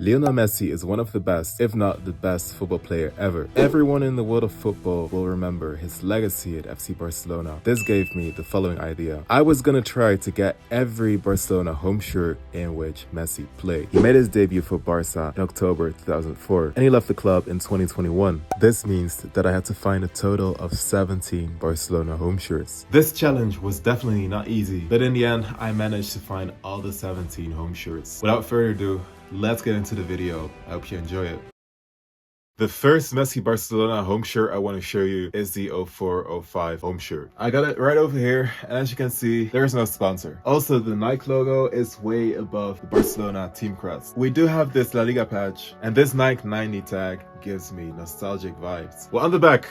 Lionel Messi is one of the best, if not the best, football player ever. Everyone in the world of football will remember his legacy at FC Barcelona. This gave me the following idea. I was gonna try to get every Barcelona home shirt in which Messi played. He made his debut for Barca in October 2004, and he left the club in 2021. This means that I had to find a total of 17 Barcelona home shirts. This challenge was definitely not easy, but in the end, I managed to find all the 17 home shirts. Without further ado, let's get into the video. I hope you enjoy it. The first Messi Barcelona home shirt I want to show you is the 04-05 home shirt. I got it right over here, and as you can see, there's no sponsor. Also, the Nike logo is way above the Barcelona team crest. We do have this La Liga patch, and this Nike 90 tag gives me nostalgic vibes. Well, on the back,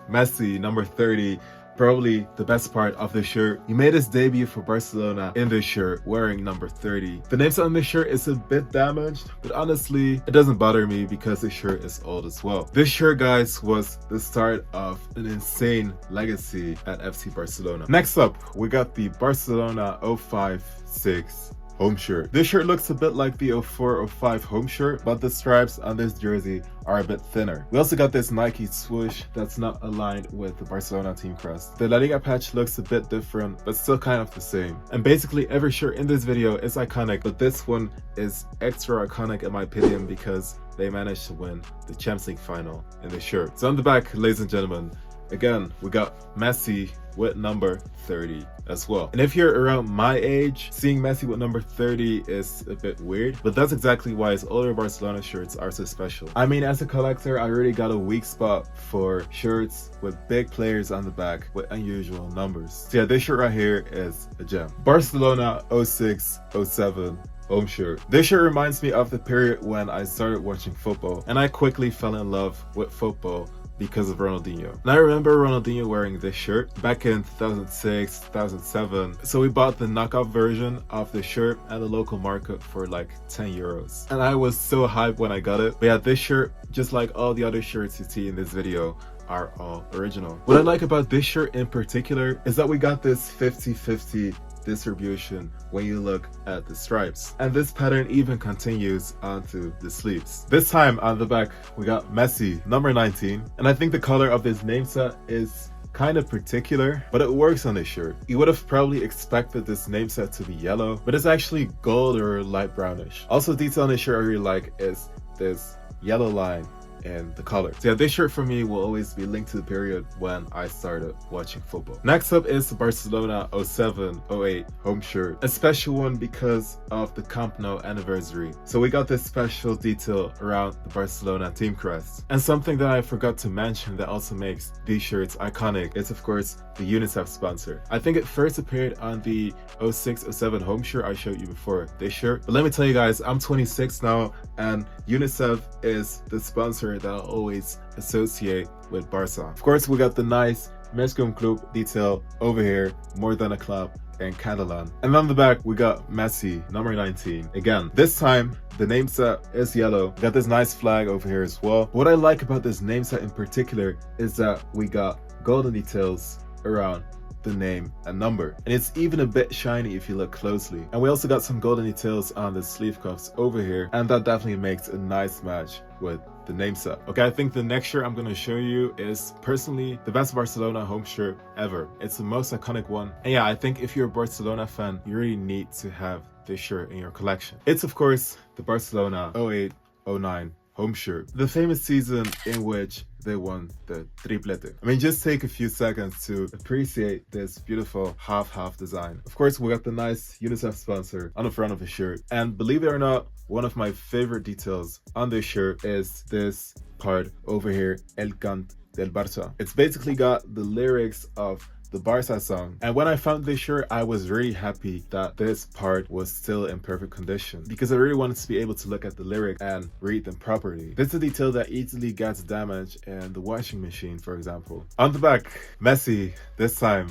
Messi, number 30, probably the best part of the shirt. He made his debut for Barcelona in this shirt wearing number 30. The name on this shirt is a bit damaged, but honestly, it doesn't bother me because this shirt is old as well. This shirt, guys, was the start of an insane legacy at FC Barcelona. Next up, we got the Barcelona 05-06 home shirt. This shirt looks a bit like the 04-05 home shirt, but the stripes on this jersey are a bit thinner. We also got this Nike swoosh that's not aligned with the Barcelona team crest. The La Liga patch looks a bit different, but still kind of the same. And basically every shirt in this video is iconic, but this one is extra iconic in my opinion because they managed to win the Champions League final in this shirt. So on the back, ladies and gentlemen, again, we got Messi with number 30 as well. And if you're around my age, seeing Messi with number 30 is a bit weird, but that's exactly why his older Barcelona shirts are so special. I mean, as a collector, I really got a weak spot for shirts with big players on the back with unusual numbers. So yeah, this shirt right here is a gem. Barcelona 06-07 home shirt. This shirt reminds me of the period when I started watching football, and I quickly fell in love with football because of Ronaldinho. And I remember Ronaldinho wearing this shirt back in 2006, 2007. So we bought the knockoff version of the shirt at the local market for like 10 euros. And I was so hyped when I got it. But yeah, this shirt, just like all the other shirts you see in this video, are all original. What I like about this shirt in particular is that we got this 50-50 distribution when you look at the stripes, and this pattern even continues onto the sleeves. This time on the back we got Messi, number 19, and I think the color of this name set is kind of particular, but it works on this shirt. You would have probably expected this name set to be yellow, but it's actually gold or light brownish. Also, detail on this shirt I really like is this yellow line and the color. So yeah, this shirt for me will always be linked to the period when I started watching football. Next up is the Barcelona 07-08 home shirt, a special one because of the Camp Nou anniversary. So we got this special detail around the Barcelona team crest. And something that I forgot to mention that also makes these shirts iconic is of course the UNICEF sponsor. I think it first appeared on the 06-07 home shirt I showed you before, this shirt. But let me tell you guys, I'm 26 now, and UNICEF is the sponsor that I'll always associate with Barca. Of course, we got the nice Més que un club detail over here, more than a club in Catalan. And on the back, we got Messi, number 19. Again, this time, the name set is yellow. We got this nice flag over here as well. What I like about this name set in particular is that we got golden details around the name and number, and it's even a bit shiny if you look closely. And we also got some golden details on the sleeve cuffs over here, and that definitely makes a nice match with the name set. Okay, I think the next shirt I'm gonna show you is personally the best Barcelona home shirt ever. It's the most iconic one, and yeah, I think if you're a Barcelona fan, you really need to have this shirt in your collection. It's of course the Barcelona 08-09 home shirt, the famous season in which they won the triplete. I mean, just take a few seconds to appreciate this beautiful half-half design. Of course, we got the nice UNICEF sponsor on the front of the shirt, and believe it or not, one of my favorite details on this shirt is this part over here, El Cant del Barça. It's basically got the lyrics of the Barca song, and when I found this shirt I was really happy that this part was still in perfect condition because I really wanted to be able to look at the lyric and read them properly. This is a detail that easily gets damaged in the washing machine, for example. On the back, Messi, this time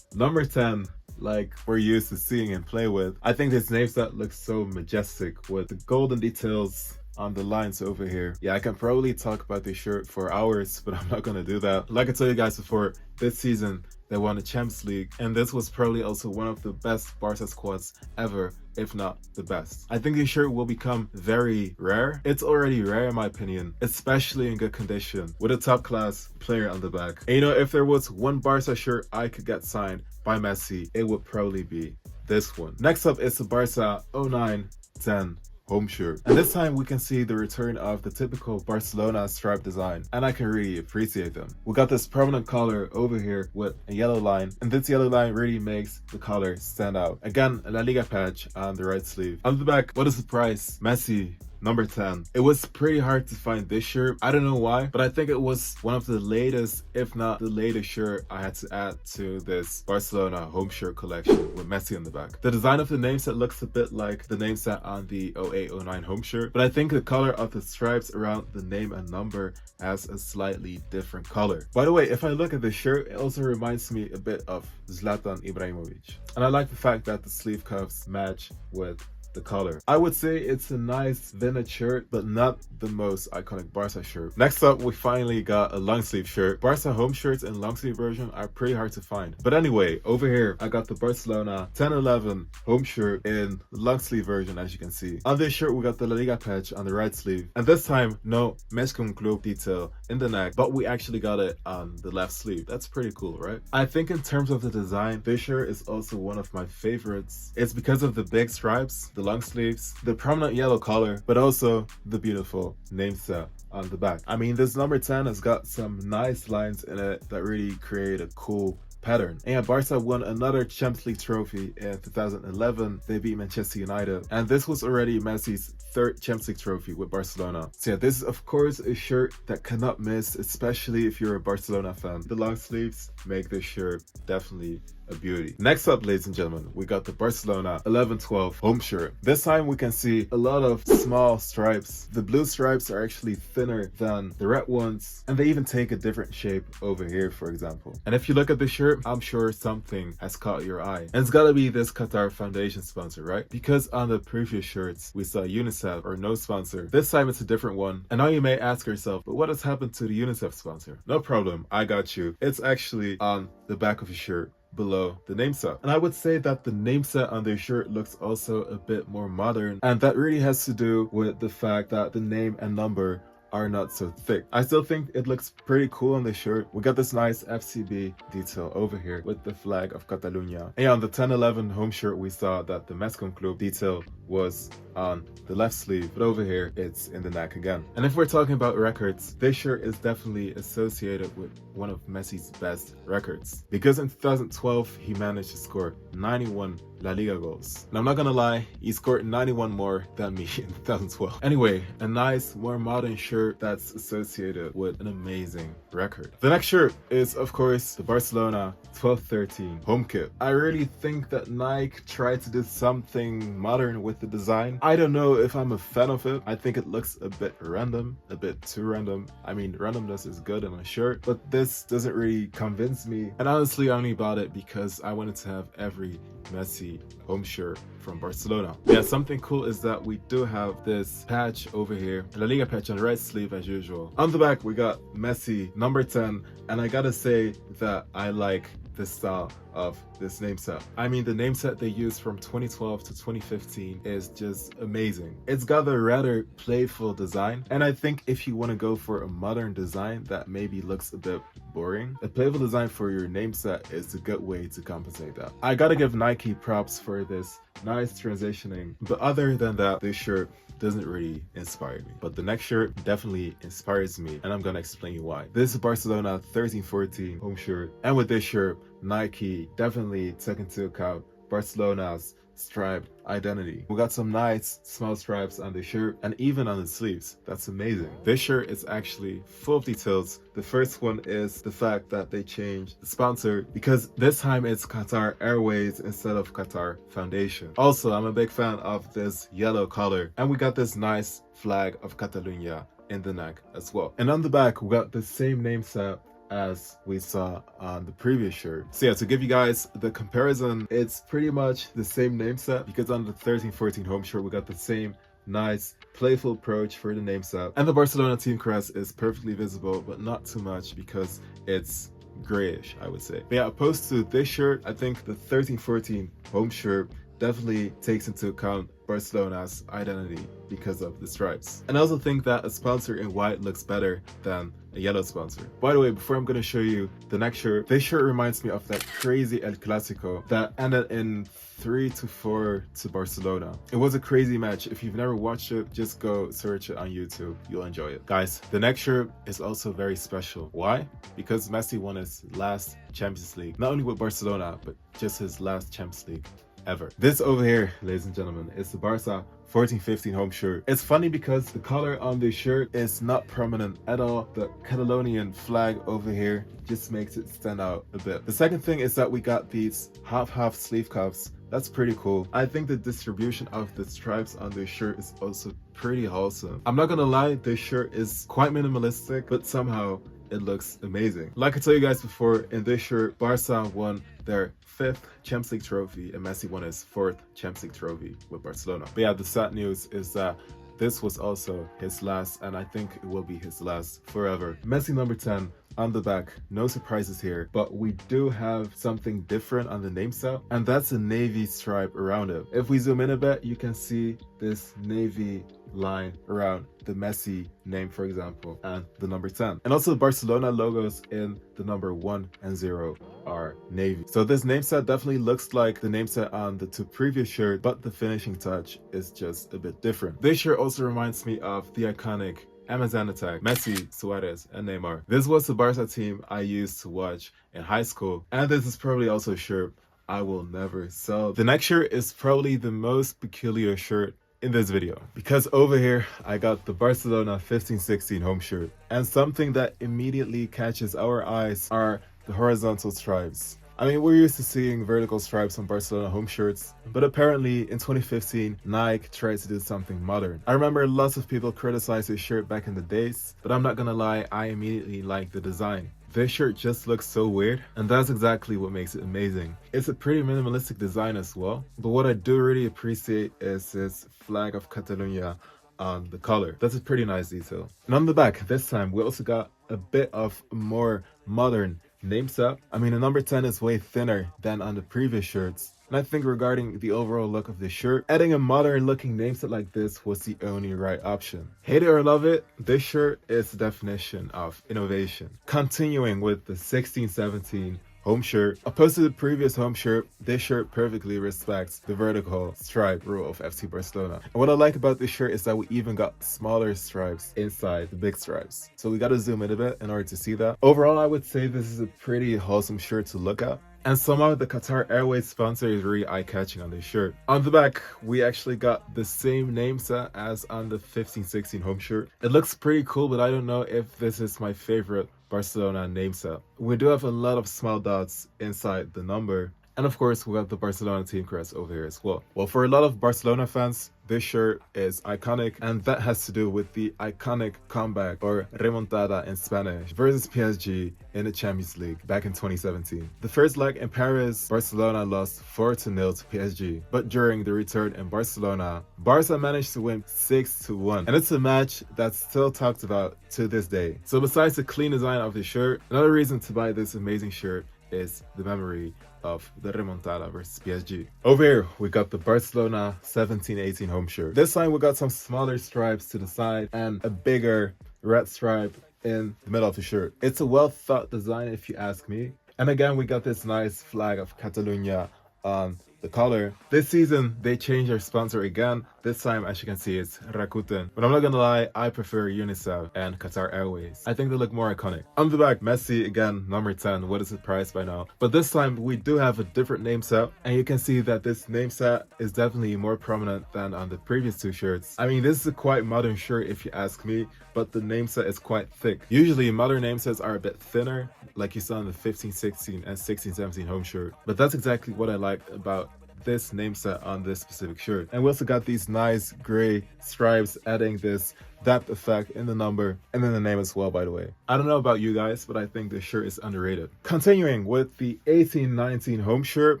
number 10, like we're used to seeing him play with. I think this name set looks so majestic with the golden details on the lines over here. Yeah, I can probably talk about this shirt for hours, but I'm not gonna do that. Like I told you guys before, this season they won the Champions League, and this was probably also one of the best Barca squads ever if not the best. I think this shirt will become very rare. It's already rare in my opinion, especially in good condition with a top class player on the back. And you know, if there was one Barca shirt I could get signed by Messi, it would probably be this one. Next up is the Barca 09-10 home shirt. And this time we can see the return of the typical Barcelona stripe design, and I can really appreciate them. We got this prominent collar over here with a yellow line, and this yellow line really makes the collar stand out. Again, a La Liga patch on the right sleeve. On the back, what is the price? Messi number 10. It was pretty hard to find this shirt. I don't know why, but I think it was one of the latest, if not the latest shirt I had to add to this Barcelona home shirt collection with Messi on the back. The design of the name set looks a bit like the name set on the 08-09 home shirt, but I think the color of the stripes around the name and number has a slightly different color. By the way, if I look at the shirt, it also reminds me a bit of Zlatan Ibrahimovic. And I like the fact that the sleeve cuffs match with the color. I would say it's a nice vintage shirt, but not the most iconic Barca shirt. Next up, we finally got a long sleeve shirt. Barca home shirts in long sleeve version are pretty hard to find. But anyway, over here, I got the Barcelona 10-11 home shirt in long sleeve version, as you can see. On this shirt, we got the La Liga patch on the right sleeve. And this time, no Messi Club detail in the neck, but we actually got it on the left sleeve. That's pretty cool, right? I think in terms of the design, this shirt is also one of my favorites. It's because of the big stripes, the long sleeves, the prominent yellow collar, but also the beautiful name set on the back. I mean, this number 10 has got some nice lines in it that really create a cool pattern. And Barca won another Champions League trophy in 2011. They beat Manchester United, and this was already Messi's third Champions League trophy with Barcelona. So yeah, this is of course a shirt that cannot miss, especially if you're a Barcelona fan. The long sleeves make this shirt definitely a beauty. Next up, ladies and gentlemen, we got the Barcelona 11-12 home shirt. This time we can see a lot of small stripes. The blue stripes are actually thinner than the red ones, and they even take a different shape over here, for example. And if you look at the shirt, I'm sure something has caught your eye. And it's gotta be this Qatar Foundation sponsor, right? Because on the previous shirts, we saw UNICEF or no sponsor. This time it's a different one. And now you may ask yourself, but what has happened to the UNICEF sponsor? No problem, I got you. It's actually on the back of your shirt, below the name set. And I would say that the name set on their shirt looks also a bit more modern, and that really has to do with the fact that the name and number are not so thick. I still think it looks pretty cool on the shirt. We got this nice FCB detail over here with the flag of Catalonia. And on the 10-11 home shirt, we saw that the Messi Club detail was on the left sleeve, but over here it's in the neck again. And if we're talking about records, this shirt is definitely associated with one of Messi's best records, because in 2012 he managed to score 91 La Liga goals. And I'm not gonna lie, he scored 91 more than me in 2012. Anyway, a nice, more modern shirt that's associated with an amazing record. The next shirt is, of course, the Barcelona 12-13 home kit. I really think that Nike tried to do something modern with the design. I don't know if I'm a fan of it. I think it looks a bit random, a bit too random. I mean, randomness is good on a shirt, but this doesn't really convince me. And honestly, I only bought it because I wanted to have every Messi home shirt from Barcelona. Yeah, something cool is that we do have this patch over here, La Liga patch on the right sleeve as usual. On the back, we got Messi number 10, and I gotta say that I like the style of this name set. I mean, the name set they used from 2012 to 2015 is just amazing. It's got a rather playful design, and I think if you want to go for a modern design that maybe looks a bit boring, a playful design for your name set is a good way to compensate that. I gotta give Nike props for this nice transitioning, but other than that, this shirt doesn't really inspire me. But the next shirt definitely inspires me, and I'm gonna explain you why. This is Barcelona 13-14 home shirt, and with this shirt, Nike definitely took into account Barcelona's striped identity. We got some nice small stripes on the shirt and even on the sleeves. That's amazing. This shirt is actually full of details. The first one is the fact that they changed the sponsor, because this time it's Qatar Airways instead of Qatar Foundation. Also, I'm a big fan of this yellow color, and we got this nice flag of Catalonia in the neck as well. And on the back, we got the same name set as we saw on the previous shirt. So yeah, to give you guys the comparison, it's pretty much the same name set, because on the 13-14 home shirt we got the same nice playful approach for the name set, and the Barcelona team crest is perfectly visible, but not too much because it's grayish, I would say. But yeah, opposed to this shirt, I think the 13-14 home shirt definitely takes into account Barcelona's identity because of the stripes. And I also think that a sponsor in white looks better than a yellow sponsor. By the way, before I'm going to show you the next shirt, this shirt reminds me of that crazy El Clasico that ended in 3-4 to Barcelona. It was a crazy match. If you've never watched it, just go search it on YouTube. You'll enjoy it. Guys, the next shirt is also very special. Why? Because Messi won his last Champions League, not only with Barcelona, but just his last Champions League ever. This over here, ladies and gentlemen, is the Barca 14-15 home shirt. It's funny because the color on this shirt is not prominent at all. The Catalonian flag over here just makes it stand out a bit. The second thing is that we got these half sleeve cuffs. That's pretty cool. I think the distribution of the stripes on this shirt is also pretty wholesome. I'm not gonna lie, this shirt is quite minimalistic, but somehow it looks amazing. Like I told you guys before, in this shirt, Barca won their 5th Champions League trophy and Messi won his 4th Champions League trophy with Barcelona. But yeah, the sad news is that this was also his last, and I think it will be his last forever. Messi number 10 on the back, no surprises here, but we do have something different on the name set, and that's a navy stripe around it. If we zoom in a bit, you can see this navy line around the Messi name, for example, and the number 10. And also the Barcelona logos in the number 1 and 0 are navy. So this name set definitely looks like the name set on the 2 previous shirts, but the finishing touch is just a bit different. This shirt also reminds me of the iconic Amazon attack, Messi, Suarez, and Neymar. This was the Barca team I used to watch in high school, and this is probably also a shirt I will never sell. The next shirt is probably the most peculiar shirt in this video, because over here I got the Barcelona 15-16 home shirt, and something that immediately catches our eyes are the horizontal stripes. I mean, we're used to seeing vertical stripes on Barcelona home shirts, but apparently in 2015, Nike tried to do something modern. I remember lots of people criticized this shirt back in the days, but I'm not gonna lie, I immediately liked the design. This shirt just looks so weird, and that's exactly what makes it amazing. It's a pretty minimalistic design as well, but what I do really appreciate is this flag of Catalonia on the collar. That's a pretty nice detail. And on the back, this time, we also got a bit of a more modern name set. I mean, the number 10 is way thinner than on the previous shirts. And I think regarding the overall look of this shirt, adding a modern looking name set like this was the only right option. Hate it or love it, this shirt is the definition of innovation. Continuing with the 16-17 home shirt. Opposed to the previous home shirt, this shirt perfectly respects the vertical stripe rule of FC Barcelona. And what I like about this shirt is that we even got smaller stripes inside the big stripes. So we gotta zoom in a bit in order to see that. Overall, I would say this is a pretty wholesome shirt to look at. And somehow the Qatar Airways sponsor is really eye-catching on this shirt. On the back, we actually got the same name set as on the 15-16 home shirt. It looks pretty cool, but I don't know if this is my favorite Barcelona name set. We do have a lot of small dots inside the number. And of course, we got the Barcelona team crest over here as well. Well, for a lot of Barcelona fans, this shirt is iconic, and that has to do with the iconic comeback, or remontada in Spanish, versus PSG in the Champions League back in 2017. The first leg in Paris, Barcelona lost 4-0 to PSG, but during the return in Barcelona, Barca managed to win 6-1, and it's a match that's still talked about to this day. So besides the clean design of the shirt, another reason to buy this amazing shirt is the memory of the remontada versus PSG. Over here, we got the Barcelona 17-18 home shirt. This time we got some smaller stripes to the side and a bigger red stripe in the middle of the shirt. It's a well thought design if you ask me. And again, we got this nice flag of Catalonia on the collar. This season, they changed their sponsor again. This time, as you can see, it's Rakuten. But I'm not gonna lie, I prefer UNICEF and Qatar Airways. I think they look more iconic. On the back, Messi, again, number 10. What is the price by now? But this time, we do have a different name set. And you can see that this name set is definitely more prominent than on the previous 2 shirts. I mean, this is a quite modern shirt if you ask me, but the name set is quite thick. Usually, modern name sets are a bit thinner, like you saw in the 15-16 and 16-17 home shirt. But that's exactly what I like about this name set on this specific shirt. And we also got these nice gray stripes adding this depth effect in the number and then the name as well, by the way. I don't know about you guys, but I think this shirt is underrated. Continuing with the 18-19 home shirt,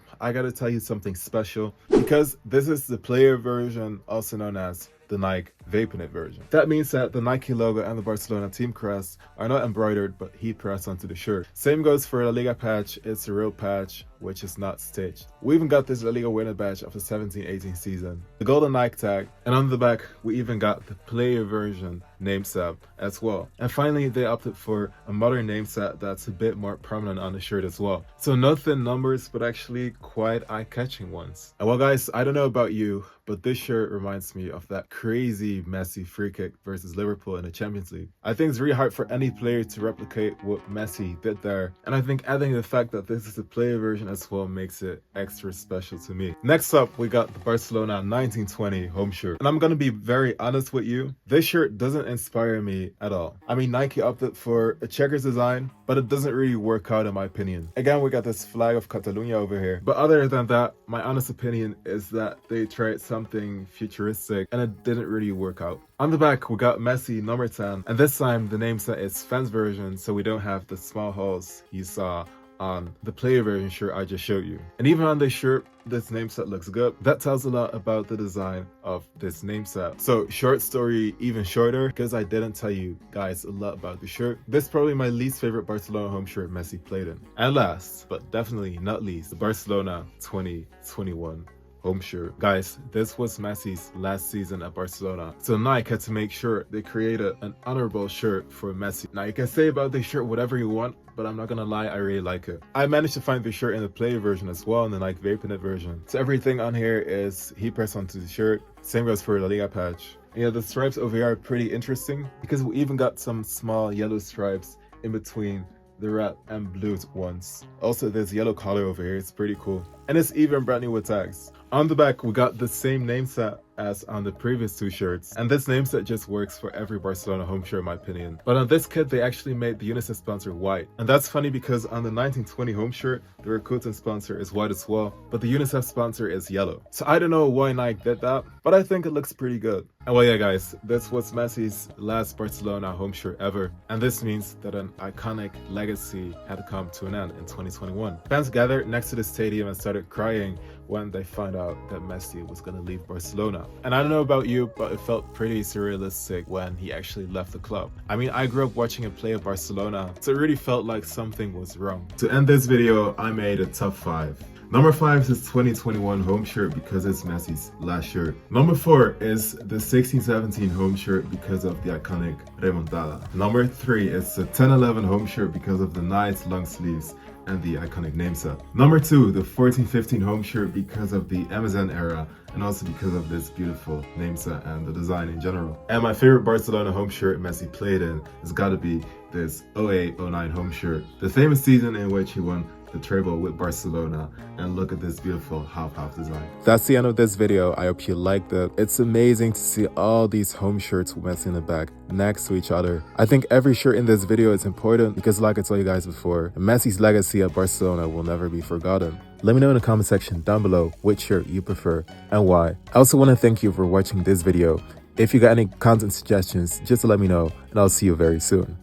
I gotta tell you something special, because this is the player version, also known as the Nike vaping it version. That means that the Nike logo and the Barcelona team crest are not embroidered but heat pressed onto the shirt. Same goes for La Liga patch, it's a real patch which is not stitched. We even got this La Liga winner badge of the 17-18 season, the golden Nike tag, and on the back we even got the player version name set as well. And finally they opted for a modern name set that's a bit more prominent on the shirt as well. So no thin numbers, but actually quite eye-catching ones. And well guys, I don't know about you, but this shirt reminds me of that crazy Messi free kick versus Liverpool in the Champions League. I think it's really hard for any player to replicate what Messi did there, and I think adding the fact that this is a player version as well makes it extra special to me. Next up, we got the Barcelona 1920 home shirt, and I'm gonna be very honest with you, this shirt doesn't inspire me at all. I mean, Nike opted for a checkers design, but it doesn't really work out in my opinion. Again, we got this flag of Catalonia over here, but other than that, my honest opinion is that they tried something futuristic and it didn't really work out. On the back, we got Messi number 10, and this time the name set is fans version, so we don't have the small holes you saw on the player version shirt I just showed you. And even on this shirt, this name set looks good. That tells a lot about the design of this name set. So short story even shorter, because I didn't tell you guys a lot about the shirt. This is probably my least favorite Barcelona home shirt Messi played in. And last, but definitely not least, the Barcelona 2021 home shirt. Guys, this was Messi's last season at Barcelona, so Nike had to make sure they created an honorable shirt for Messi. Now you can say about this shirt whatever you want, but I'm not gonna lie, I really like it. I managed to find the shirt in the player version as well, in the Nike vaping it version. So everything on here is heat pressed onto the shirt. Same goes for the La Liga patch. Yeah, the stripes over here are pretty interesting because we even got some small yellow stripes in between the red and blue ones. Also, this yellow collar over here is pretty cool, and it's even brand new with tags. On the back, we got the same name set as on the previous two shirts, and this name set just works for every Barcelona home shirt in my opinion. But on this kit, they actually made the UNICEF sponsor white, and that's funny because on the 1920 home shirt, the Rakuten sponsor is white as well, but the UNICEF sponsor is yellow. So I don't know why Nike did that, but I think it looks pretty good. And well, yeah guys, this was Messi's last Barcelona home shirt ever, and this means that an iconic legacy had come to an end in 2021. Fans gathered next to the stadium and started crying when they found out that Messi was gonna leave Barcelona. And I don't know about you, but it felt pretty surrealistic when he actually left the club. I mean, I grew up watching him play at Barcelona, so it really felt like something was wrong. To end this video, I made a top 5. Number 5 is his 2021 home shirt because it's Messi's last shirt. Number 4 is the 16-17 home shirt because of the iconic remontada. Number 3 is the 10-11 home shirt because of the nice long sleeves and the iconic name set. Number 2, the 14-15 home shirt because of the MSN era and also because of this beautiful name set and the design in general. And my favorite Barcelona home shirt Messi played in has got to be this 08-09 home shirt, the famous season in which he won the treble with Barcelona, and look at this beautiful half-half design. That's the end of this video. I hope you liked it. It's amazing to see all these home shirts with Messi in the back next to each other. I think every shirt in this video is important because like I told you guys before, Messi's legacy at Barcelona will never be forgotten. Let me know in the comment section down below which shirt you prefer and why. I also want to thank you for watching this video. If you got any content suggestions, just let me know and I'll see you very soon.